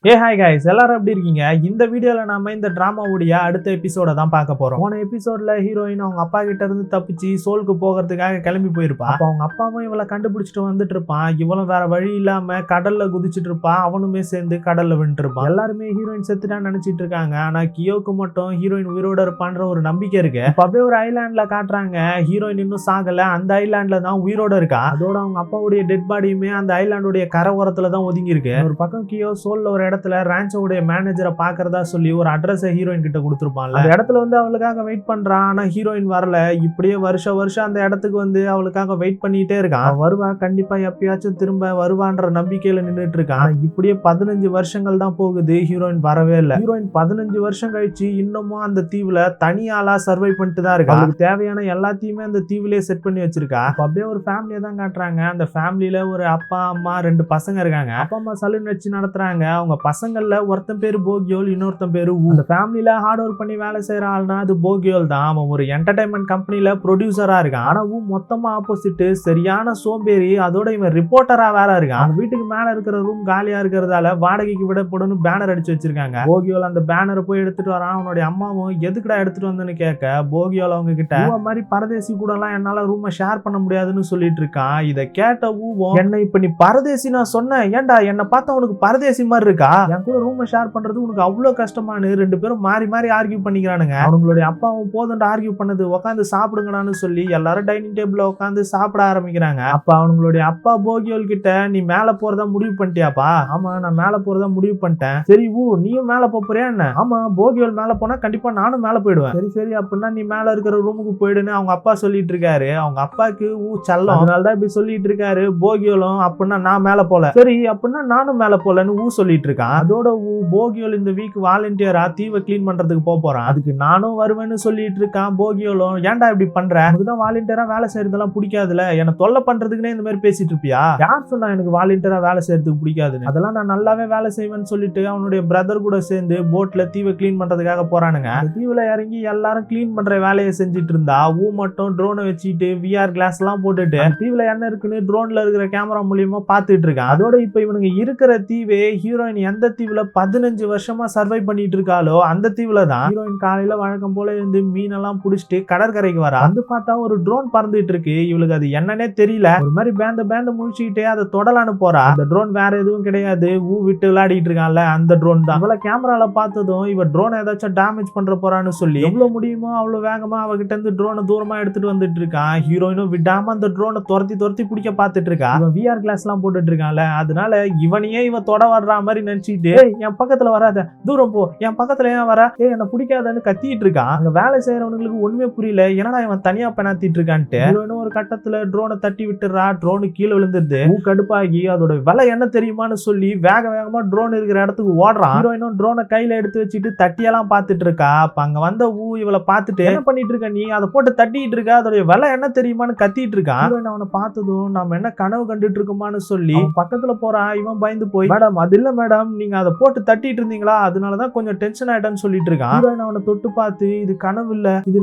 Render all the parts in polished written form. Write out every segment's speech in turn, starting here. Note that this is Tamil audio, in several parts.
ஹாய் கைஸ், எல்லாரும் எப்படி இருக்கீங்க? இந்த வீடியோல நாம இந்த டிராமாவுடைய அடுத்த எபிசோட தான் பார்க்க போறோம். போன எபிசோட்ல ஹீரோயின் அவங்க அப்பா கிட்ட இருந்து தப்பிச்சு சோலுக்கு போகிறதுக்காக கிளம்பி போயிருப்பா. அப்ப அவங்க அப்பாவும் இவளை கண்டுபிடிச்சிட்டு வந்துட்டு இருப்பான். இவளும் வேற வழி இல்லாம கடல்ல குதிச்சிட்டு இருப்பா. அவனுமே சேர்ந்து கடல்ல விழுந்துட்டு இருப்பான். எல்லாருமே ஹீரோயின் செத்துட்டான்னு நினைச்சிட்டு இருக்காங்க. ஆனா கியோக்கு மட்டும் ஹீரோயின் உயிரோட இருப்பான்ற ஒரு நம்பிக்கை இருக்கு. அப்ப அப்படியே ஒரு ஐலாண்ட்ல காட்டுறாங்க. ஹீரோயின் இன்னும் சாகல, அந்த ஐலாண்ட்ல தான் உயிரோட இருக்கா. அதோட அவங்க அப்பாவுடைய டெட் பாடியுமே அந்த ஐலாண்டுடைய கரை ஓரத்துல தான் ஒதுங்கி இருக்கு. ஒரு பக்கம் கியோ சோல்ல ஒரு இடத்துல ரான்ச்சோடைய மேனேஜரை பாக்குறதா சொல்லி ஒரு அட்ரஸ் ஹீரோயின் கிட்ட கொடுத்துருப்பான்ல. அந்த இடத்துல வந்து அவளுக்காக வெயிட் பண்றான். ஆனா ஹீரோயின் வரல. இப்படியே வருஷம் அந்த இடத்துக்கு வந்து அவளுக்காக வெயிட் பண்ணிட்டே இருக்கான். வருவா, கண்டிப்பா எப்பயாச்சும் திரும்ப வருவான்ற நம்பிக்கையில நின்றுட்டு இருக்கான். இப்படியே 15 வருஷங்கள் தான் போகுது, ஹீரோயின் வரவே இல்லை. ஹீரோயின் 15 வருஷம் கழிச்சு இன்னமும் அந்த தீவுல தனியாளா சர்வை பண்ணிட்டு தான் இருக்கா. அவளுக்கு தேவையான எல்லாத்தையுமே அந்த தீவுலயே செட் பண்ணி வச்சிருக்கா. அப்படியே ஒரு ஃபேமிலியை தான் காட்டுறாங்க. அந்த ஃபேமிலியில ஒரு அப்பா அம்மா 2 பசங்க இருக்காங்க. அப்பா அம்மா சலூன் வச்சு நடத்துறாங்க. அவங்க பசங்கள்ல ஒருத்தன் பேரு போகியோல், இன்னொருத்தன் பேரு ஊ. அந்த ஃபேமிலியில ஹார்ட் ஒர்க் பண்ணி வேலை செய்யற ஆள்னா அது போகியோல் தான். அவன் ஒரு என்டர்டைன்மெண்ட் கம்பெனில ப்ரொடியூசரா இருக்கான். ஆனா ஊ மொத்தமா ஆப்போசிட், சரியான சோம்பேறி. அதோட இவன் ரிப்போர்ட்டரா வேற இருக்கான். அந்த வீட்டுக்கு மேல இருக்கிற ரூம் காலியா இருக்கிறதால வாடகைக்கு விடப்படும் பேனர் அடிச்சு வச்சிருக்காங்க. போகியோல் அந்த பேனரை போய் எடுத்துட்டு வரான். அவனுடைய அம்மாவும் எதுக்குடா எடுத்துட்டு வந்தேன்னு கேட்க, போகியோல் அவங்க கிட்ட மாதிரி பரதேசி கூட எல்லாம் என்னால ரூமை ஷேர் பண்ண முடியாதுன்னு சொல்லிட்டு இருக்கான். இதை கேட்ட ஊவும், என்ன இப்ப நீ பரதேசி நான் சொன்னேன், ஏன்டா என்ன பார்த்தா உனக்கு பரதேசி மாதிரி இருக்கா, என் கூட ரூமை ஷேர் பண்றது உனக்கு அவ்வளவு கஷ்டமானு 2 பேரும் மாறி ஆர்கியூ பண்ணிக்கிறானுங்க. அவங்களுடைய அப்பாவும் போதும் ஆர்கியூ பண்ணது, உட்காந்து சாப்பிடுங்கடான்னு சொல்லி எல்லாரும் டைனிங் டேபிள்ல உட்காந்து சாப்பிட ஆரம்பிக்கிறாங்க. அப்ப அவங்களுடைய அப்பா போகியோல் கிட்ட, நீ மேல போறதா முடிவு பண்ணிட்டியாப்பா? ஆமா, நான் மேல போறதா முடிவு பண்ணிட்டேன். சரி ஊ, நீயும் மேல போறியா என்ன? ஆமா, போகியோல் மேல போனா கண்டிப்பா நானும் மேல போயிடுவேன். சரி அப்படின்னா நீ மேல இருக்கிற ரூமுக்கு போயிடுன்னு அவங்க அப்பா சொல்லிட்டு இருக்காரு. அவங்க அப்பாக்கு ஊ செல்லம், அதனாலதான் இப்படி சொல்லிட்டு இருக்காரு. போகியோலும் அப்படின்னா நான் மேல போல, சரி அப்படின்னா நானும் மேல போலன்னு ஊ சொல்லிட்டு இருக்கான். அதோட போகியோல் இந்த வீக் வாலண்டியரா தீவை கிளீன் பண்றதுக்கு போறான். அதுக்கு நானும் வருவேன்னு சொல்லிட்டு இருக்கான். போகியோலும், ஏன்டா இப்படி பண்ற, அதுதான் வாலண்டியரா வேலை செய்யறதெல்லாம் பிடிக்காதுல, என்ன தொல்லை பண்றதுக்குன்னே இந்த மாதிரி பேசிட்டு இருப்பியா? யார் சொன்னா எனக்கு வாலண்டியரா வேலை செய்யறதுக்கு பிடிக்காதுன்னு? அதெல்லாம் நான் நல்லாவே வேலை செய்வேன்னு சொல்லிட்டு அவனுடைய பிரதர் கூட சேர்ந்து போட்ல தீவை கிளீன் பண்றதுக்காக போறானுங்க. அந்த தீவுல இறங்கி எல்லாரும் கிளீன் பண்ற வேலையை செஞ்சுட்டு இருந்தா ஊ மட்டும் ட்ரோனை வச்சுட்டு விஆர் கிளாஸ் எல்லாம் போட்டுட்டு தீவுல என்ன இருக்குன்னு ட்ரோன்ல இருக்கிற கேமரா மூலியமா பாத்துட்டு இருக்கான். அதோட இப்ப இவனுங்க இருக்கிற தீவே ஹீரோயின் எந்த தீவுல 15 வருஷமா சர்வை பண்ணிட்டு இருக்காளோ அந்த தீவுல தான். ஹீரோயின் காலையில வழக்கம் போல இருந்து மீனெல்லாம் புடிச்சிட்டு கடற்கரைக்கு வரா. வந்து பார்த்தா ஒரு ட்ரோன் பறந்துட்டு இருக்கு. இவளுக்கு அது என்னன்னே தெரியல. ஒரு மாதிரி பேந்த முடிச்சுக்கிட்டே அதை தொடலான்னு போறா. அந்த ட்ரோன் வேற எதுவும் கிடையாது, ஊ விட்டு விளையாடிட்டு இருக்கான்ல அந்த ட்ரோன் தான். இவள கேமரால பார்த்ததும் இவ ட்ரோன் ஏதாச்சும் டேமேஜ் பண்ற போறான்னு சொல்லி எவ்வளவு முடியுமோ அவ்வளவு வேகமா அவகிட்ட இருந்து ட்ரோனை தூரமா எடுத்துட்டு வந்துட்டு இருக்கான். ஹீரோயினும் விடாம அந்த ட்ரோனை துரத்தி பிடிக்க பார்த்துட்டு இருக்கா. இவன் விஆர் கிளாஸ் எல்லாம் போட்டுட்டு இருக்கான்ல, அதனால இவனையே இவன் தொட வர்ற மாதிரி நினைச்சிட்டு, என் பக்கத்துல வராத, தூரம் போ, என் பக்கத்துல ஏன் வர, என்ன பிடிக்காதன்னு கத்திட்டு இருக்கான். அங்க வேலை செய்யறவங்களுக்கு ஒண்ணுமே புரியல, என்னடா இவன் தனியா பெணாத்திட்டு இருக்கான்ட்டு. ஒரு கட்டத்துல ட்ரோனை தட்டி விட்டுறா. ட்ரோனு கீழே விழுந்துருது. கடுப்பாகி அதோட விலை என்ன தெரியுமான்னு சொல்லி வேகமா ட்ரோன் இருக்கிற இடத்துக்கு ஓடுறான். ஹீரோயினும் ட்ரோனை கையில எடுத்து வச்சுட்டு தட்டியெல்லாம் பாத்துட்டு இருக்கா. அப்ப அங்க வந்த இவளை பார்த்துட்டு, என்ன பண்ணிட்டு இருக்க நீ, அதை போட்டு தட்டிட்டு இருக்க, அதோட விலை என்ன தெரியுமான்னு கத்திட்டு இருக்கான். ஹீரோயின் அவனை பார்த்ததும், நம்ம என்ன கனவு கண்டுட்டு இருக்கோமான்னு சொல்லி பக்கத்துல போறான். இவன் பயந்து போய், மேடம் அது இல்ல மேடம், நீங்க அதை போட்டு தட்டிட்டு இருந்தீங்களா, அதனாலதான் கொஞ்சம் டென்ஷன் ஆயிட்டேன்னு சொல்லிட்டு இருக்கான். ஹீரோயின் அவனை தொட்டு பார்த்து, இது கனவு இல்ல, இது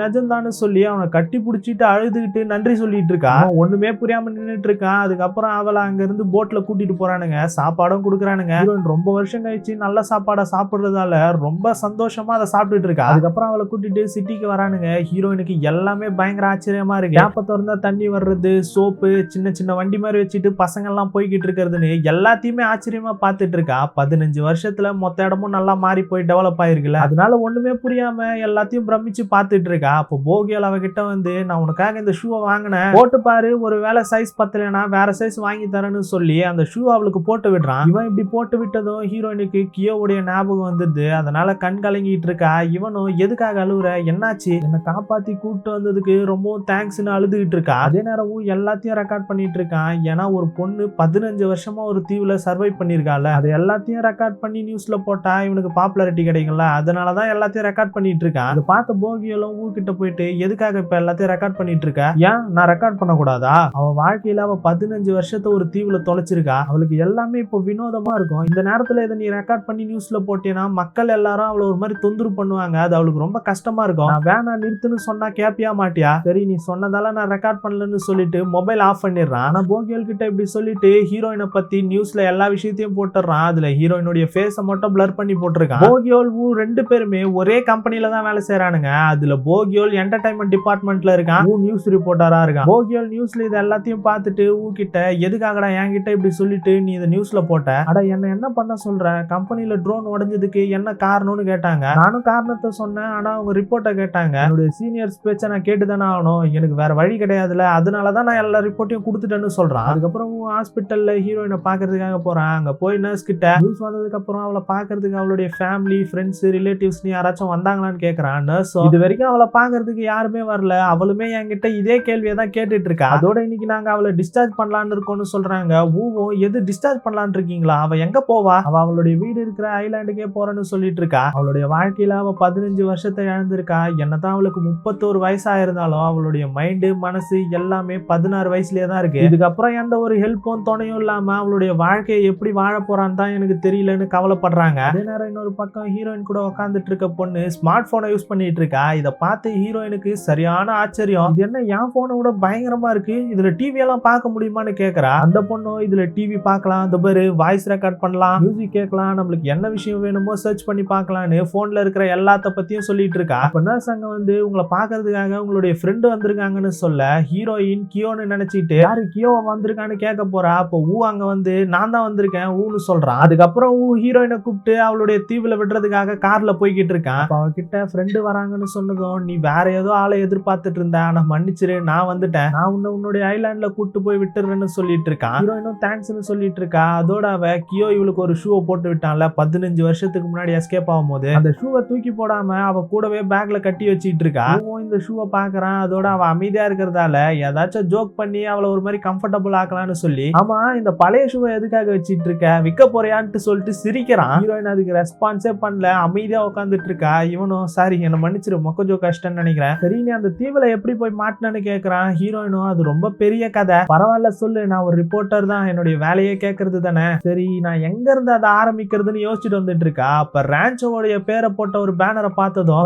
நிஜம்தான் சொல்லி அவனை கட்டி பிடிச்சிட்டு அழுதுகிட்டு நன்றி சொல்லிட்டு இருக்கான். ஒண்ணுமே புரியாம நின்னுட்டு இருக்கான். அதுக்கப்புறம் அவளை அங்க இருந்து போட்ல கூட்டிட்டு போறானுங்க. சாப்பாடும் கொடுக்குறானுங்க. ஹீரோயின் ரொம்ப வருஷம் கழிச்சு நல்ல சாப்பாடை சாப்பிடுறதால ரொம்ப சந்தோஷமா அதை சாப்பிட்டுட்டு இருக்கா. அதுக்கப்புறம் அவளை கூட்டிட்டு சிட்டிக்கு வரானுங்க. ஹீரோயினுக்கு எல்லாமே பயங்கர ஆச்சரியமா இருக்கு. கேப்ப திறந்தா தண்ணி வர்றது, சோப்பு, சின்ன வண்டி மாதிரி வச்சுட்டு பசங்க எல்லாம் போய்கிட்டு இருக்கிறதுன்னு எல்லாத்தையுமே ஆச்சரியமா பார்த்துட்டு இருக்கா. 15 வருஷத்துல மொத்த இடமும் நல்லா மாறி போய் டெவலப் ஆயிருக்குல்ல, அதனால ஒண்ணுமே புரியாம எல்லாத்தையும் பிரமிச்சு பார்த்துட்டு இருக்கா. அப்போ போகியோல் அவகிட்ட வந்து, நான் உனக்காக இந்த ஷூவை வாங்கினேன், போட்டு பாரு, ஒரு வேளை சைஸ் பத்தலைன்னா வேற சைஸ் வாங்கி தரேன்னு சொல்லி அந்த ஷூ அவளுக்கு போட்டு விடுறான். இவன் இப்படி போட்டு விட்டதும் ஹீரோயினுக்கு கியோவுடைய ஞாபகம் வந்துடுது. அதனால கண் கலங்கிட்டு இருக்கா. இவனும், எதுக்காக அழுவுற, என்னாச்சு, என்னை காப்பாத்தி கூப்பிட்டு வந்ததுக்கு ரொம்பவும் தேங்க்ஸ்ன்னு அழுதுகிட்டு இருக்கா. அதே நேரம் எல்லாத்தையும் ரெக்கார்ட் பண்ணிட்டு இருக்கான். ஏன்னா ஒரு பொண்ணு 15 வருஷமா ஒரு தீவுல சர்வை பண்ணிருக்கால, அது எல்லாத்தையும் ரெக்கார்ட் பண்ணி நியூஸ்ல போட்டா இவனுக்கு பாப்புலாரிட்டி கிடைக்கும்ல, அதனாலதான் எல்லாத்தையும் ரெக்கார்ட் பண்ணிட்டு இருக்கான். அதை பார்த்த போகியோலும் ஊர்கிட்ட போயிட்டு, எதுக்காக இப்ப எல்லாத்தையும் ரெக்கார்ட் பண்ணிட்டு இருக்க, ஏன் நான் ரெக்கார்ட் பண்ண கூடாதா, அவ வாழ்க்கையில அவ 15 வருஷத்தை ஒரு தீவுல தொலைச்சிருக்கா, அவளுக்கு எல்லாமே இப்போ வினோதமா இருக்கும், இந்த நேரத்துல இதை நீ ரெக்கார்ட் பண்ணி நியூஸ்ல போட்டேன்னா மக்கள் எல்லாரும் அவளை ஒரு மாதிரி தொந்தரவு பண்ணுவாங்க, அது அவளுக்கு ரொம்ப கஷ்டமா இருக்கும், நான் வேணா நிறுத்துன்னு சொன்னா கேப்பியா மாட்டியா, சரி நீ சொன்னதால நான் ரெக்கார்ட் பண்ணலன்னு சொல்லிட்டு மொபைல் ஆஃப் பண்ணிடுறான். ஆனா போகியோல் கிட்ட இப்படி சொல்லிட்டு ஹீரோயினை பத்தி நியூஸ்ல எல்லா விஷயத்தையும் போட்டுறான். அதுல ஹீரோயினுடைய ஃபேஸ மட்டும் பிளர் பண்ணி போட்டிருக்கான். போகியோல் ஊ ரெண்டு பேருமே ஒரே கம்பெனில தான் வேலை செய்யறானுங்க. அதுல போகியோல் என்டர்டைன்மெண்ட் டிபார்ட்மெண்ட்ல இருக்கான், ஊ நியூஸ் ரிப்போர்ட்டரா இருக்கான். போகியோல் நியூஸ்ல இது எல்லாத்தையும் பார்த்துட்டு ஊ கிட்ட எதுக்காகடா என்கிட்ட இப்படி சொல்லிட்டு நீ இதை நியூஸ்ல போட்ட, அட என்ன பண்ண சொல்ற, கம்பெனில ட்ரோன் உடைஞ்சதுக்கு என்ன காரணம்னு கேட்டாங்க. நானும் காரணத்தை சொன்னேன். ஆனா அவங்க ரிப்போர்ட்டை கேட்டாங்க. என்னுடைய சீனியர்ஸ் பேச்ச நான் கேட்டுதானே ஆகணும், எனக்கு வேற வழி கிடையாதுல, அதனாலதான் நான் எல்லா ரிப்போர்ட்டையும் கொடுத்துட்டேன்னு சொல்றான். அதுக்கப்புறம் ஹாஸ்பிட்டல்ல ஹீரோயினை பாக்குறதுக்காக போறான். அங்க போய் நர்ஸ் கிட்ட நியூஸ் வந்ததுக்கு அப்புறம் அவளை பாக்குறதுக்கு அவளுடைய ஃபேமிலி ஃப்ரெண்ட்ஸ் ரிலேட்டிவ்ஸ் யாராச்சும் வந்தாங்களான்னு கேக்குறான். நர்ஸ் இது வரைக்கும் அவளை பாக்குறதுக்கு யாருமே வரல, அவளுமே என்கிட்ட இதே கேள்வியை தான் கேட்டுட்டு இருக்கா. அதோட இன்னைக்கு நாங்க அவளை டிஸ்சார்ஜ் பண்ணலான்னு இருக்கோம்னு சொல்றாங்க. ஊவும் எது டிஸ்சார்ஜ் பண்ணலான்னு இருக்கீங்களா, அவ எங்க போவா, அவ அவளுடைய வீடு இருக்கிற ஐலாண்டுக்கே போறேன்னு சொல்லிட்டு இருக்கா. அவளுடைய வாழ்க்கையில அவ 15 வருஷத்தை இழந்திருக்கா. என்னதான் அவளுக்கு 31 வயசா இருந்தாலும் அவளுடைய மைண்டு மனசு எல்லாமே 16 வயசுலயே தான் இருக்கு. இதுக்கப்புறம் எந்த ஒரு ஹெல்ப்பும் துணையும் இல்லாம அவளுடைய வாழ்க்கையை எப்படி வாழ போறான்னு தான் எனக்கு தெரியலன்னு கவலைப்படுறாங்க. அதே நேரம் இன்னொரு பக்கம் ஹீரோயின் கூட உட்காந்துட்டு இருக்க பொண்ணு ஸ்மார்ட் போனை யூஸ் பண்ணிட்டு இருக்கா. இதை பார்த்து ஹீரோயினுக்கு சரியான ஆச்சரியம். இது என்ன என் போனை விட பயங்கரமா இருக்கு, இதுல டிவி எல்லாம் பார்க்க முடியுமான்னு கேக்குறா. அந்த பொண்ணும் இதுல டிவி பார்க்கலாம், இந்த பேரு வாய்ஸ் ரெக்கார்ட் பண்ணலாம், மியூசிக் கேட்கலாம், நம்மளுக்கு என்ன விஷயம் வேணுமோ சர்ச் பண்ணி பார்க்கலான்னு போன்ல இருக்கிற எல்லாத்த பத்தியும் சொல்லிட்டு இருக்கா. அப்ப நர்ஸ் அங்க வந்து உங்களை பாக்குறதுக்காக உங்களுடைய ஃப்ரெண்டு வந்திருக்காங்கன்னு சொல்ல ஹீரோயின் கியோன்னு நினைச்சிட்டு யாரு கியோவா வந்திருக்கான்னு கேட்க போறா. அப்போ ஊ அங்க வந்து நான் தான் வந்திருக்கேன் ஊன்னு சொல்றான். அதுக்கப்புறம் ஊ ஹீரோயினை கூப்பிட்டு அவளுடைய தீவுல விடுறதுக்காக கார்ல போய்கிட்டு இருக்கான். அவகிட்ட ஃப்ரெண்டு வராங்கன்னு சொன்னதும் நீ வேற ஏதோ ஆளை எதிர்பார்த்துட்டு இருந்த, ஆனா மன்னிச்சிரு நான் வந்துட்டேன், நான் உன்னுடைய ஐலாண்ட்ல கூட்டு போய் விட்டுறேன்னு சொல்லிட்டு இருக்கான். ஹீரோயினும் தேங்க்ஸ்னு சொல்லிட்டு இருக்கா. அதோட அவ கியோ இவளுக்கு ஒரு ஷூவை போட்டு விட்டான்ல 15 வருஷத்துக்கு முன்னாடி எஸ்கேப் ஆகும் போது, அந்த ஷூவை தூக்கி போடாம அவ கூடவே பேக்ல கட்டி வச்சிட்டு இருக்கா. இந்த ஷூவை பாக்குறான். அதோட அவ அமைதியா இருக்கிறதால ஏதாச்சும் ஜோக் பண்ணி அவளை ஒரு மாதிரி கம்ஃபர்டபுள் ஆக்கலாம்னு சொல்லி, ஆமா இந்த பழைய ஷூவை எதுக்காக வச்சிட்டு இருக்க, விற்க போறியான்னு சொல்லிட்டு சிரிக்கிறான். ஹீரோயின் அதுக்கு ரெஸ்பான்ஸே பண்ணல, அமைதியா உட்காந்துட்டு இருக்கா. இவனும் சாரி என்ன மன்னிச்சிரு மொக்க ஜோக் கஷ்டம்னு நினைக்கிறேன், சரி நீ அந்த தீவுல எப்படி போய் மாட்டினு கேக்குறான். ஹீரோயினும் அது ரொம்ப பெரிய கதை, பரவாயில்ல சொல்லு, நான் ஒரு ரிப்போர்ட்டர் தான், என்னுடைய வேலையே கேட்கறது தானே, சரி நான் எங்க இருந்து அதை ஆரம்பிக்கிறதுன்னு யோசிச்சுட்டு வந்துட்டு இருக்கா. அப்ப ரான்ச்சோடைய பேரை போட்ட ஒரு பேனரை பார்த்ததும்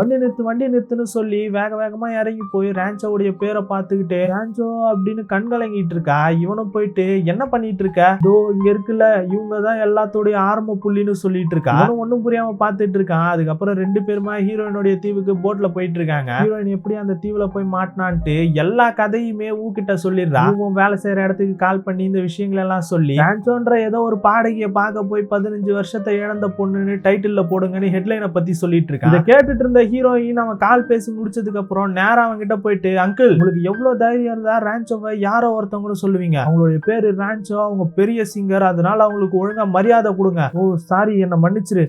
வண்டி நிறுத்துன்னு சொல்லி வேக வேகமா இறங்கி போய் ரான்ச்சோடைய பேரை பார்த்துக்கிட்டு ரான்ச்சோ அப்படின்னு கண்கலங்கிட்டு இருக்கா. இவனும் போயிட்டு என்ன பண்ணிட்டு இருக்க, தோ இங்க இருக்குல்ல இவங்கதான் எல்லாத்தோடைய ஆரம்ப புள்ளின்னு சொல்லிட்டு இருக்கா. ஒன்னும் புரியாம பார்த்துட்டு இருக்கான். அதுக்கப்புறம் ரெண்டு பேருமா ஹீரோயினுடைய தீவுக்கு போட்ல போயிட்டு இருக்காங்க. ஹீரோயின் எப்படி அந்த தீவுல போய் மாட்டினான்ட்டு எல்லா கதையுமே ஊக்கிட்ட சொல்லிடுறா. வேலை செய்யற இடத்துக்கு கால் பண்ணி இந்த விஷயங்கள் எல்லாம் சொல்லி ரான்ச்சோன்ற ஏதோ ஒரு பாடகியை பார்க்க போய் 15 வருஷத்தை இழந்த பொண்ணுன்னு டைட்டில்ல போடுங்கன்னு ஹெட்லைனை பத்தி சொல்லிட்டு இருக்கான். இதை கேட்டுட்டு இருந்த ஹீரோயின் அவன் கால் பேசி முடிச்சதுக்கு அப்புறம் நேரா அவங்க கிட்ட போயிட்டு, அங்கிள் உங்களுக்கு எவ்வளவு தைரியம் இருந்தா ரான்ச்சோவை யாரோ ஒருத்தவங்களும் சொல்லுவீங்க, அவங்களுடைய பேரு ரான்ச்சோ, அவங்க பெரிய சிங்கர், அதனால அவங்களுக்கு ஒழுங்கா மரியாதை கொடுங்க, ஓ சாரி என்ன மன்னிச்சிரு,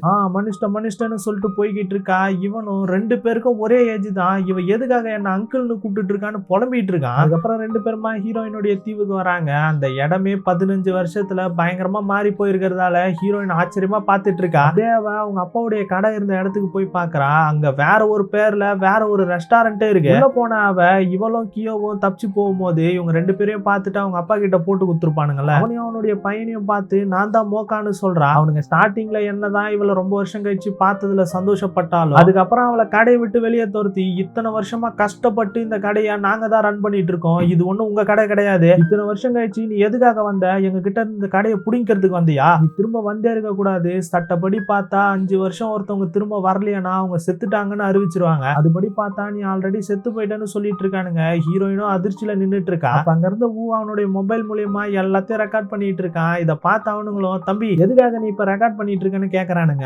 மன்னிச்சிட்டேன்னு சொல்லிட்டு போய்கிட்டு இருக்கா. இவனும் ரெண்டு பேருக்கும் ஒரே ஏஜ் தான், இவ எதுக்காக என்ன அங்கிள்னு கூப்பிட்டு இருக்கான்னு புலம்பிட்டு இருக்கான். அதுக்கப்புறம் ரெண்டு பேருமா ஹீரோயினுடைய தீவுக்கு வராங்க. அந்த இடமே 15 வருஷத்துல பயங்கரமா மாறி போயிருக்கிறதால ஹீரோயின் ஆச்சரியமா பார்த்துட்டு இருக்கா. தேவ அவங்க அப்பாவுடைய கடை இருந்த இடத்துக்கு போய் பாக்குறா. அங்க வேற ஒரு பேர்ல வேற ஒரு ரெஸ்டாரண்டே இருக்கு. உள்ள போன அவ இவளும் கியோவும் தப்பிச்சு போகும்போது இவங்க ரெண்டு பேரையும் பார்த்துட்டு அவங்க அப்பா கிட்ட போட்டு கொடுத்துருப்பானுங்கல்ல, அவனையும் அவனுடைய பையனையும் பார்த்து நான் தான் மோக்கான்னு சொல்றான். அவனுங்க ஸ்டார்டிங்ல என்னதான் இவளை ரொம்ப வருஷம் கழிச்சு பார்த்ததுல சந்தோஷப்பட்டாலும் அதுக்கப்புறம் அவளை கடையை விட்டு வெளியே துரத்தி இத்தனை வருஷமா கஷ்டப்பட்டு இந்த கடையை நாங்க தான் ரன் பண்ணிட்டு இருக்கோம், இது ஒண்ணும் உங்க கடை கிடையாது, இத்தனை வருஷம் கழிச்சு நீ எதுக்காக வந்த, எங்க கிட்ட இந்த கடையை புடிங்கிறதுக்கு வந்தியா, நீ திரும்ப வந்தே இருக்க கூடாது, சட்டப்படி பார்த்தா 5 வருஷம் ஒருத்தவங்க திரும்ப வரலையானா அவங்க செத்துட்டாங்கன்னு அறிவிச்சிருவாங்க, அதுபடி பார்த்தா நீ ஆல்ரெடி செத்து போயிட்டேன்னு சொல்லிட்டு இருக்கானுங்க. ஹீரோயினும் அதிர்ச்சியில நின்றுட்டு இருக்கா. அங்க இருந்த அவனுடைய மொபைல் மூலியமா எல்லாத்தையும் ரெக்கார்ட் பண்ணிட்டு இருக்கான். இதை பார்த்து அவனுங்களும் தம்பி எதுக்காக நீ இப்ப ரெக்கார்ட் பண்ணிட்டு இருக்கன்னு கேக்குறானுங்க.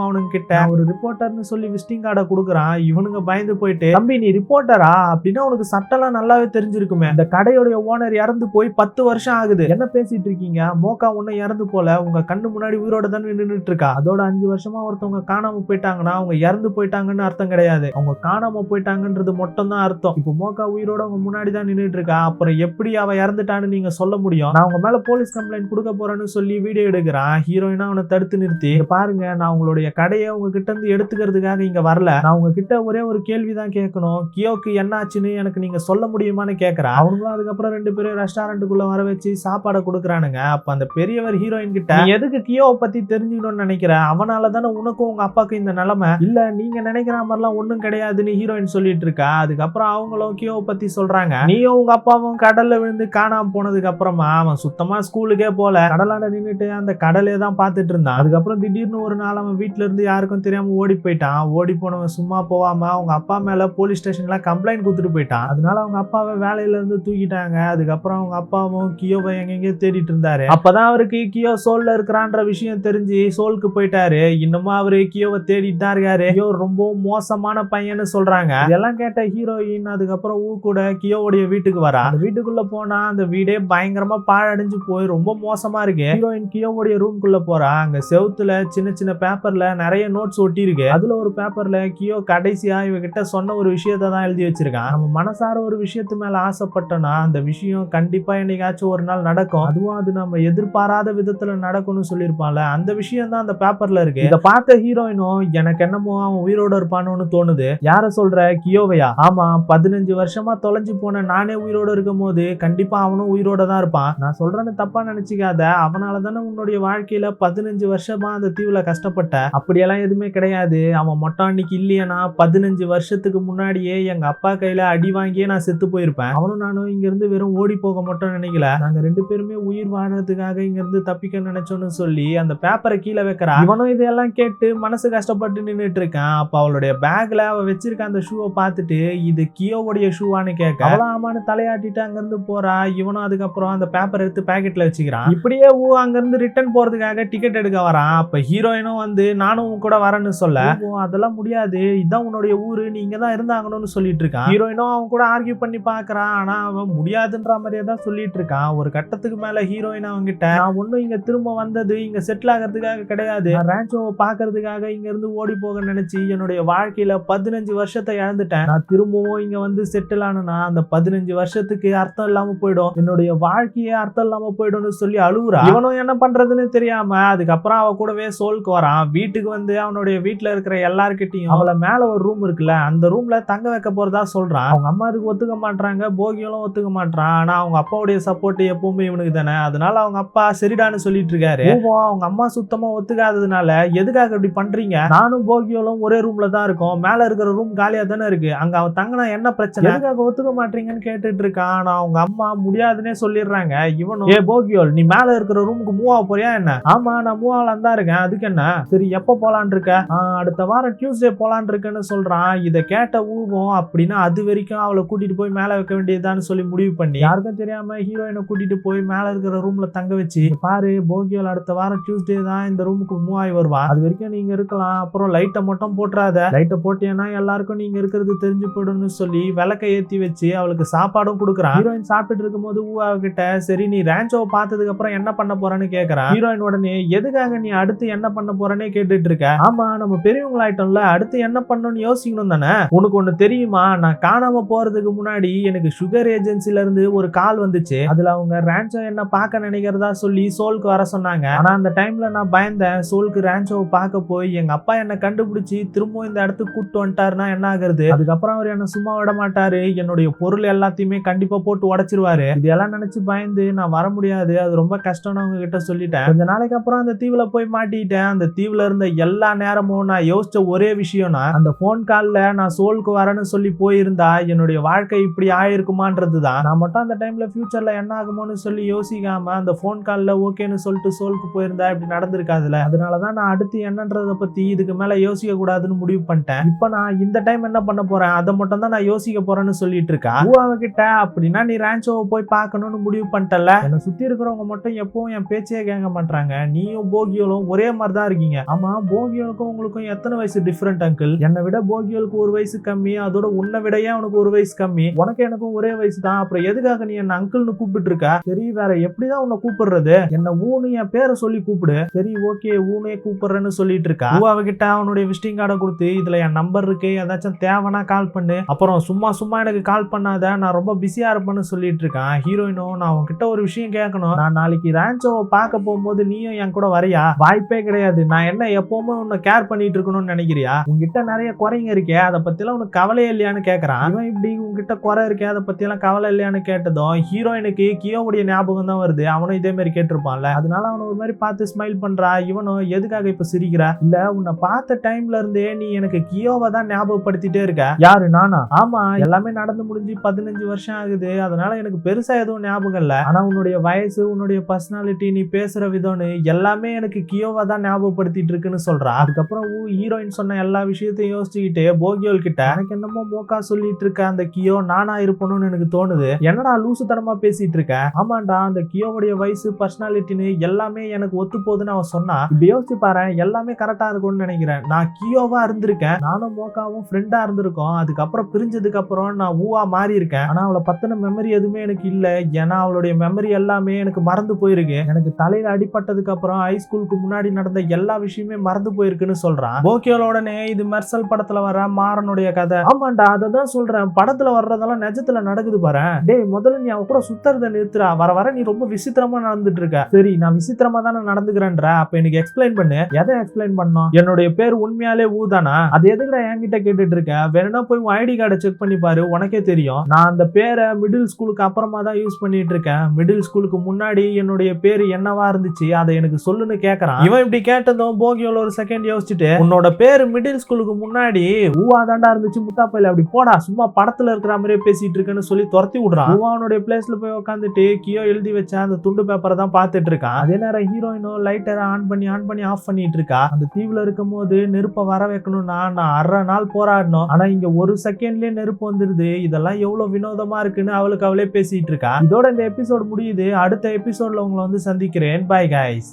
அவனுங்க கிட்ட ஒரு ரிப்போர்ட்டர்னு சொல்லி விசிட்டிங் கார்டை கொடுக்குறான். இவனுங்க பயந்து போயிட்டு, தம்பி நீ ரிப்போர்ட்டரா அப்படின்னா உனக்கு சட்டெல்லாம் நல்லாவே தெரிஞ்சிருக்குமே, இந்த கடையோடைய ஓனர் இறந்து போய் 10 வருஷம் ஆகுது, என்ன பேசிட்டு இருக்கீங்க, மோக்கா ஒன்னும் இறந்து போல, உங்க கண்ணு முன்னாடி உயிரோட தான் நின்றுட்டு இருக்கா, அதோட 5 வருஷமா ஒருத்தவங்க காணாம போயிட்டாங்கன்னா அவங்க இறந்து போயிட்டாங்கன்னு அர்த்தம் கிடையாது, அவங்க காணாம போயிட்டாங்கன்றது மட்டும் தான் அர்த்தம். இப்போ மோக்கா உயிரோட அவங்க முன்னாடி தான் நின்றுட்டு இருக்கா, அப்புறம் எப்படி அவ இறந்துட்டான்னு நீங்க சொல்ல முடியும், நான் உங்க மேல போலீஸ் கம்ப்ளைண்ட் கொடுக்க போறேன்னு சொல்லி வீடியோ எடுக்கிறான். ஹீரோயினா அவனை தடுத்து நிறுத்தி, பாருங்க நான் உங்களுடைய கடையை உங்ககிட்ட இருந்து எடுத்துக்கிறதுக்காக இங்க வரல, நான் உங்ககிட்ட ஒரே ஒரு கேள்விதான் கேட்கணும், கியோக்கு என்ன ஆச்சுன்னு எனக்கு நீங்க சொல்ல முடியுமான்னு கேட்கறா. அவங்களும் அதுக்கப்புறம் ரெண்டு பேரும் ரெஸ்டாரண்ட்டுக்குள்ள வர வச்சு சாப்பாடை கொடுக்குறானுங்க. அப்ப அந்த பெரியவர் ஹீரோயின் கிட்ட, நீ எதுக்கு கியோவை பத்தி தெரிஞ்சுக்கணும்னு நினைக்கிற, அவனால தானே உனக்கும் உங்க அப்பாவுக்கு இந்த நிலைமை, இல்ல நீங்க நினைக்கிற மாதிரிலாம் ஒண்ணும் கிடையாதுன்னு ஹீரோயின் சொல்லிட்டு இருக்கா. அதுக்கப்புறம் அவங்களும் கியோவை பத்தி சொல்றாங்க. நீயும் உங்க அப்பாவும் கடல்ல விழுந்து காணாம போனதுக்கு அப்புறமா அவன் சுத்தமா ஸ்கூலுக்கே போல, கடலாண்ட நின்னுட்டு அந்த கடலே தான் பார்த்துட்டு இருந்தான். அதுக்கப்புறம் திடீர்னு ஒரு நாள் அவன் வீட்டுல இருந்து யாருக்கும் தெரியாம ஓடி போயிட்டான். ஓடி போனவன் சும்மா போகாம அவங்க அப்பா மேல போலீஸ் ஸ்டேஷன்ல கம்ப்ளைண்ட் கொடுத்துட்டு போயிட்டான். அதனால அவங்க அப்பாவை வேலையில இருந்து தூக்கிட்டாங்க. அதுக்கப்புறம் அவங்க அப்பாவும் கியோவை எங்கெங்க தேடிட்டு இருந்தாரு. அப்பதான் அவருக்கு கியோ சோல்ல இருக்கிறான்ற விஷயம் தெரிஞ்சு சோலுக்கு போயிட்டாரு. இன்னமும் அவரு கியோவை தேடிட்டு தான் இருக்காரு. கியோ ரொம்ப மோசமான பையன்னு சொல்றாங்க. இதெல்லாம் கேட்ட ஹீரோயின் அதுக்கப்புறம் கூட கியோவுடைய வீட்டுக்கு வரா. அந்த வீட்டுக்குள்ள போனா அந்த வீடே பயங்கரமா பாழடைஞ்சு போய் ரொம்ப மோசமா இருக்கு. ஹீரோயின் கியோவுடைய ரூம்குள்ள போறா. அங்க செவுத்துல சின்ன சின்ன பேப்பர்ல நிறைய நோட்ஸ் ஒட்டி இருக்கு. அதுல ஒரு பேப்பர்ல கியோ கடைசியா இவகிட்ட சொன்ன ஒரு விஷயத்தை தான் எழுதி வச்சிருக்கான். நம்ம மனசார ஒரு விஷயத்து மேல ஆசைப்பட்டோம்னா அந்த விஷயம் கண்டிப்பா என்னைக்காச்சும் ஒரு நாள் நடக்கும். அதுவும் அது நம்ம எதிர்பாராத விதத்துல நடக்கும்னு சொல்லியிருப்பான்ல, அந்த விஷயம் தான் அந்த பேப்பர்ல இருக்கு. இதை பார்த்த ஹீரோயினும் எனக்கு என்னமோ அவன் உயிரோட இருப்பானு தோணுது. யார சொல்ற? கியோவையா? ஆமா, 15 வருஷமா தொலைஞ்சு போன நானே உயிரோட இருக்கும் போது கண்டிப்பா அவனும் உயிரோட தான் இருப்பான். நான் சொல்றேன்னு தப்பா நினைச்சுக்காத. அவனால தானே உன்னுடைய வாழ்க்கையில 15 வருஷமா அந்த தீவுல கஷ்டப்பட்ட. அப்படியெல்லாம் எதுவுமே கிடையாது. அவன் மட்டும் அன்னைக்கு இல்லையா 15 வருஷத்துக்கு முன்னாடியே எங்க அப்பா கையில அடி வாங்கியே நான் செத்து போயிருப்பேன். அவனும் நானும் இங்க இருந்து வெறும் ஓடி போக மட்டும் நினைக்கல, நாங்க 2 பேருமே உயிர் வாழ்றதுக்காக இங்க இருந்து தப்பிக்க நினைச்சோன்னு சொல்லி அந்த பேப்பரை கீழே வைக்கிறா. இவனும் இதெல்லாம் கேட்டு மனசு கஷ்டப்பட்டு நின்றுட்டு இருக்கான். அப்ப அவளுடைய பேக்ல அவ வச்சிருக்க அந்த ஷூவை பார்த்துட்டு இது கியோவுடைய ஷூவான்னு கேட்க அவளும் ஆமான்னு தலையாட்டிட்டு அங்கிருந்து போறா. இவனும் அதுக்கப்புறம் அந்த பேப்பர் எடுத்து பாக்கெட்ல வச்சுக்கிறான். இப்படியே அங்கிருந்து ரிட்டர்ன் போறதுக்காக டிக்கெட் எடுக்க வரான். அப்ப ஹீரோயினும் வந்து நானும் கூட வரேன்னு சொல்ல அதெல்லாம் முடியாது, இதான் உன்னுடைய ஊரு, நீ இங்கதான் இருந்தாங்கன்னு சொல்லிட்டு இருக்கான். ஹீரோயினும் அவன் கூட ஆர்கியூ பண்ணி பாக்குறான். ஆனா அவன் முடியாதுன்ற மாதிரியே தான் சொல்லிட்டு இருக்கான். ஒரு கட்டத்துக்கு மேல ஹீரோயின் அவங்கிட்ட நான் ஒன்னும் இங்க திரும்ப வந்தது இங்க செட்டில் ஆகிறதுக்காக கிடையாது, ரான்ச்சோவை பாக்குறதுக்காக இங்க இருந்து ஓடி போக நினைச்சு என்னுடைய வாழ்க்கையில 15 வருஷத்தை இழந்துட்டேன். நான் திரும்பவும் இங்க வந்து செட்டில் ஆனா அந்த 15 வருஷத்துக்கு அர்த்தம் இல்லாம போயிடும், என்னுடைய வாழ்க்கையே அர்த்தம் இல்லாம போயிடும்னு சொல்லி அழுகுறா. இவனும் என்ன பண்றதுன்னு தெரியாம அதுக்கப்புறம் அவ கூடவே சோலுக்கு வரான். வீட்டுக்கு வந்து அவனுடைய வீட்டுல இருக்கிற எல்லார்கிட்டையும் அவளை மேல ஒரு ரூம் இருக்குல்ல அந்த ரூம்ல தங்க வைக்க போறதா சொல்றான். அவங்க அம்மா அதுக்கு ஒத்துக்க மாட்டாங்க, போகியும் ஒத்துக்க மாட்டான். ஆனா அவங்க அப்பாவுடைய சப்போர்ட் எப்பவுமே இவனுக்கு தானே. அதனால அவங்க அப்பா சரிடான்னு சொல்லிட்டு இருக்காரு. அவங்க அம்மா சுத்தமா ஒத்துக்காததுனால எதுக்காக இப்படி பண்றீங்க, நானும் போகியோலும் ஒரே ரூம்ல தான் இருக்கோம், மேல இருக்கிற ரூம் காலியா தானே இருக்கு, அங்க அவன் தங்கினா என்ன பிரச்சனை, எதுக்காக ஒத்துக்க மாட்டீங்கன்னு கேட்டுட்டு இருக்கான். ஆனா அவங்க அம்மா முடியாதுன்னே சொல்லிடுறாங்க. இவனும் போகியோல் நீ மேல இருக்கிற ரூமுக்கு மூவ் ஆக போறியா என்ன? ஆமா நான் மூவ் ஆகலாம் தான் இருக்கேன், அதுக்கு என்ன, சரி எப்ப போலான் இருக்க, அடுத்த வாரம் டியூஸ்டே போலான் இருக்குன்னு சொல்றான். இதை கேட்ட ஊகம் அப்படின்னா அது வரைக்கும் அவளை கூட்டிட்டு போய் மேல வைக்க வேண்டியதுதான் சொல்லி முடிவு பண்ணி யாருக்கும் தெரியாம ஹீரோயினை கூட்டிட்டு போய் மேல இருக்கிற ரூம்ல தங்க வச்சு பாரு போகியோல் அடுத்த வாரம் டியூஸ்டே தான் இந்த ரூமுக்கு மூவ் ஆகி வருவான், அது வரைக்கும் நீங்க இருக்கலாம், அப்புறம் லைட்டை மட்டும் போட்டுறாத, லைட்டை போட்டேன்னா எல்லாருக்கும் நீங்க இருக்கிறது தெரிஞ்சு போயிடும்னு சொல்லி விளக்கை ஏத்தி வச்சு அவளுக்கு சாப்பாடும் கொடுக்குறான். ஹீரோயின் சாப்பிட்டு இருக்கும் போது அவகிட்ட சரி நீ ரான்ச்சோவை பார்த்ததுக்கு அப்புறம் என்ன பண்ண போறன்னு கேக்குறான். ஹீரோயின் உடனே எதுக்காக நீ அடுத்து என்ன பண்ண போறேன்னு கேட்டுட்டு இருக்க, ஆமா நம்ம பெரியவங்களாயிட்டோம்ல அடுத்து என்ன பண்ணணும்னு யோசிக்கணும் தானே, உனக்கு ஒண்ணு தெரியுமா, நான் காணாம போறதுக்கு முன்னாடி எனக்கு சுகர் ஏஜென்சில இருந்து ஒரு கால் வந்துச்சு, அதுல அவங்க ரான்ச்சோ என்ன பார்க்க நினைக்கிறதா சொல்லி சோலுக்கு வர சொன்னாங்க. ஆனா அந்த டைம்ல நான் பயந்தேன், சோலுக்கு ரான்ச்சோவை பார்க்க போய் எங்க அப்பா என்ன கண்டுபிடிச்சு திரும்பவும் இந்த இடத்துக்கு கூப்பிட்டு வந்துட்டாருன்னா என்ன ஆகுறது, அதுக்கப்புறம் அவர் என்ன சும்மா விட மாட்டாரு, என்னுடைய பொருள் எல்லாத்தையுமே கண்டிப்பா போட்டு உடைச்சிருவாரு, இதெல்லாம் நினைச்சு பயந்து நான் வர முடியாது, அது ரொம்ப கஷ்டம்னு அவங்க கிட்ட சொல்லிட்டேன். கொஞ்ச நாளைக்கு அப்புறம் அந்த தீவுல போய் மாட்டிட்டேன். அந்த தீவுல இருந்த எல்லா நேரமும் நான் யோசிச்ச ஒரே விஷயம்னா அந்த போன் கால்ல நான் சோலுக்கு வரேன்னு சொல்லி போயிருந்தா என்னுடைய வாழ்க்கை இப்படி ஆயிருக்குமான்றதுதான். நான் மட்டும் அந்த டைம்ல ஃபியூச்சர்ல என்ன ஆகுமோன்னு சொல்லி யோசிக்காம அந்த போன் கால்ல ஓகேன்னு சொல்லிட்டு சோலுக்கு போயிருந்தா இப்படி நடந்திருக்காதுல, அதனாலதான் நான் அடுத்து என்னன்றத பத்தி இதுக்கு மேல யோசிக்க கூடாதுன்னு முடிவு பண்ணிட்டேன். இப்ப நான் இந்த டைம் என்ன பண்ண போறேன் அதை மட்டும் தான் நான் யோசிக்க போறேன்னு சொல்லிட்டு இருக்கா. அவகிட்ட அப்படின்னா நீ ரான்ச்சோவை போய் பார்க்கணும்னு முடிவு பண்ணிட்டல, என்னை சுத்தி இருக்கிறவங்க மட்டும் எப்பவும் என் பேச்சையே கேட்க மாட்டாங்க, நீயும் போகியோலும் ஒரே மாதிரி தான் இருக்கீங்க. ஆமா போகியோலுக்கும் உங்களுக்கும் எத்தனை வயசு டிஃபரெண்ட் அங்கிள், என்னை விட போகியோலுக்கு ஒரு வயசு கம்மி, அதோட உன்னை விடையே அவனுக்கு ஒரு வயசு கம்மி, உனக்கு எனக்கும் ஒரே வயசு தான், அப்புறம் எதுக்காக நீ என்ன அங்கிள்னு கூப்பிட்டு இருக்க, சரி வேற எப்படிதான் உன்னை கூப்பிடுறது, என்ன ஊனு என் பேரை சொல்லி கூப்பிடு, சரி ஓகே ஊனே கூப்பிடுறேன்னு சொல்லிட்டு இருக்கா. அவகிட்ட அவனுடைய விசிட்டிங் கார்டை கொடுத்து இதுல என் நம்பர் இருக்கு, ஏதாச்சும் தேவைன்னா கால் பண்ணு, அப்புறம் சும்மா சும்மா எனக்கு கால் பண்ணாத நான் ரொம்ப பிஸியா இருப்பேன்னு சொல்லிட்டு இருக்கான். ஹீரோயினும் நான் உன்கிட்ட ஒரு விஷயம் கேட்கணும், நான் நாளைக்கு ரான்ச்சோவை பார்க்க போகும்போது நீயும் என் கூட வரையா, வாய்ப்பே கிடையாது, நான் என்ன எப்பவுமே உன்னை கேர் பண்ணிட்டு இருக்கணும்னு நினைக்கிறியா, உங்ககிட்ட நிறைய குறைங்க இருக்கே அதை பத்தி எல்லாம் உனக்கு கவலையே இல்லையான்னு கேட்கறான். இவன் இப்படி உங்ககிட்ட குறை இருக்கே அதை பத்தி எல்லாம் கவலை இல்லையான்னு கேட்டதும் ஹீரோயினுக்கு கியோவுடைய ஞாபகம் தான் வருது, அவனும் இதே மாதிரி கேட்டிருப்பான்ல, அதனால அவனை ஒரு மாதிரி பார்த்து ஸ்மைல் பண்றா. இவனும் எதுக்காக இப்ப சிரிக்கிறா, இல்ல உன்னை பார்த்த டைம்ல இருந்தே நீ எனக்கு கியோவை தான் ஞாபகப்படுத்திட்டே இருக்க, யாரு நானா, ஆமா எல்லாமே நடந்து முடிஞ்சு 15 வருஷம் ஆகுது, அதனால எனக்கு பெருசா எதுவும் ஞாபகம் இல்ல, ஆனா உன்னுடைய வயசு உன்னுடைய பர்சனாலிட்டி நீ பேசுற விதம்னு எல்லாமே எனக்கு கியோவா தான் ஞாபகப்படுத்திட்டு இருக்குன்னு சொல்றா. அதுக்கப்புறம் ஹீரோயின் சொன்ன எல்லா விஷயத்தையும் யோசிச்சுக்கிட்டு போகியோல் கிட்ட எனக்கு என்னமோ மோக்கா சொல்லிட்டு இருக்க அந்த கியோ நானா இருப்பணும்னு எனக்கு தோணுது, என்னடா லூசுத்தனமா பேசிட்டு இருக்க? ஆமாண்டா, அந்த கியோவுடைய வயசு பர்சனாலிட்டின்னு எல்லாமே எனக்கு ஒத்து போகுதுன்னு அவன் சொன்னா. இப்படி யோசிச்சு பாரு, எல்லாமே கரெக்டா இருக்கும்னு நினைக்கிறேன். நான் கியோவா இருந்திருக்கேன், நானும் மோக்காவும் ஃப்ரெண்டா இருந்திருக்கோம். அதுக்கப்புறம் பிரிஞ்சதுக்கு அப்புறம் நான் ஊவா மாறி இருக்கேன். ஆனா அவளை பத்தின மெமரி எதுவுமே எனக்கு இல்ல, ஏன்னா அவளுடைய மெமரி எல்லாமே எனக்கு மறந்து போயிருக்கு. எனக்கு தலையில அடிபட்டதுக்கு அப்புறம் ஹைஸ்கூலுக்கு முன்னாடி நடந்த எல்லா விஷயமே மறந்து போயிருக்குன்னு சொல்றான். போக்கியோல உடனே இது மெர்சல் படத்துல வர மாறனுடைய கதை. ஆமாண்டா, அததான் சொல்றேன், படத்துல வர்றதெல்லாம் நிஜத்துல நடக்குது பாரு. டேய், முதல்ல நீ அவ கூட சுத்துறத நிறுத்துறா, வர வர நீ ரொம்ப விசித்திரமா நடந்துட்டு இருக்க. சரி, நான் விசித்திரமா தானே நடந்துக்கிறேன்ற, அப்ப எனக்கு எக்ஸ்பிளைன் பண்ணு. எதை எக்ஸ்பிளைன் பண்ணோம்? என்னுடைய பேர் உண்மையாலே தானா? அது எதுக்குடா என்கிட்ட கேட்டுட்டு இருக்க? வேணும்னா போய் உன் ஐடி கார்டை செக் பண்ணி பாரு, உனக்கே தெரியும். நான் அந்த பேரை மிடில் ஸ்கூலுக்கு அப்புறமா தான் யூஸ் பண்ணிட்டு இருக்கேன். மிடில் ஸ்கூலுக்கு முன்னாடி என்னுடைய பேரு என்னவா இருந்துச்சு அதை எனக்கு சொல்லுன்னு கேக்குறான். இவன் இப்படி கேட்டதும் போகியோல ஒரு செகண்ட் யோசிச்சுட்டு, உன்னோட பேரு மிடில் ஸ்கூலுக்கு முன்னாடி ஊவா தாண்டா இருந்துச்சு முட்டாப்பையில, அப்படி போடா, சும்மா படத்துல இருக்கிற மாதிரியே பேசிட்டு இருக்கேன்னு சொல்லி துரத்தி விடுறான். ஊவானுடைய பிளேஸ்ல போய் உட்காந்துட்டு கியோ எழுதி வச்ச அந்த துண்டு பேப்பரை தான் பார்த்துட்டு இருக்கான். அதே நேரம் ஹீரோயினும் லைட்டரை ஆன் பண்ணி ஆஃப் பண்ணிட்டு இருக்கா. அந்த தீவுல இருக்கும் போது நெருப்பை வர வைக்கணும்னா நான் அரை நாள் போராடணும், ஆனா இங்க ஒரு செகண்ட்லயே நெருப்பு வந்துருது, இதெல்லாம் எவ்வளவு வினோதமா இருக்குன்னு அவளுக்கு அவளே பேசிட்டு இருக்கா. இதோட இந்த எபிசோட் முடியுது. அடுத்த எபிசோட்ல உங்களை வந்து சந்திக்கிறேன். Bye guys.